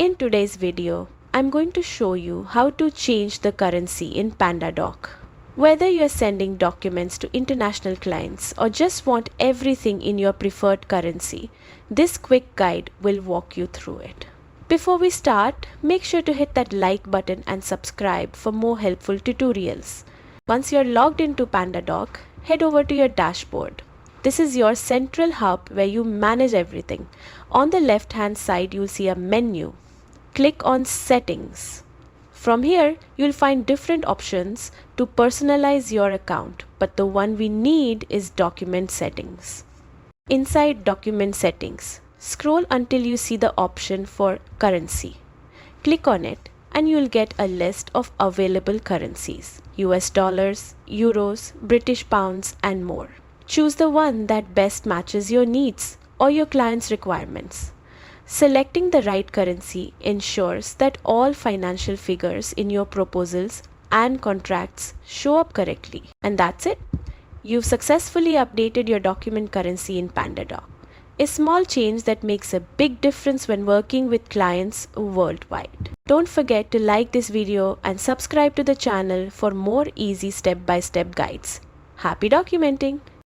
In today's video, I'm going to show you how to change the currency in PandaDoc. Whether you're sending documents to international clients or just want everything in your preferred currency, this quick guide will walk you through it. Before we start, make sure to hit that like button and subscribe for more helpful tutorials. Once you're logged into PandaDoc, head over to your dashboard. This is your central hub where you manage everything. On the left-hand side, you'll see a menu. Click on Settings. From here, you'll find different options to personalize your account, but the one we need is Document Settings. Inside Document Settings, scroll until you see the option for Currency. Click on it and you'll get a list of available currencies: US dollars, euros, British pounds, and more. Choose the one that best matches your needs or your client's requirements. Selecting the right currency ensures that all financial figures in your proposals and contracts show up correctly. And that's it. You've successfully updated your document currency in PandaDoc. A small change that makes a big difference when working with clients worldwide. Don't forget to like this video and subscribe to the channel for more easy step-by-step guides. Happy documenting!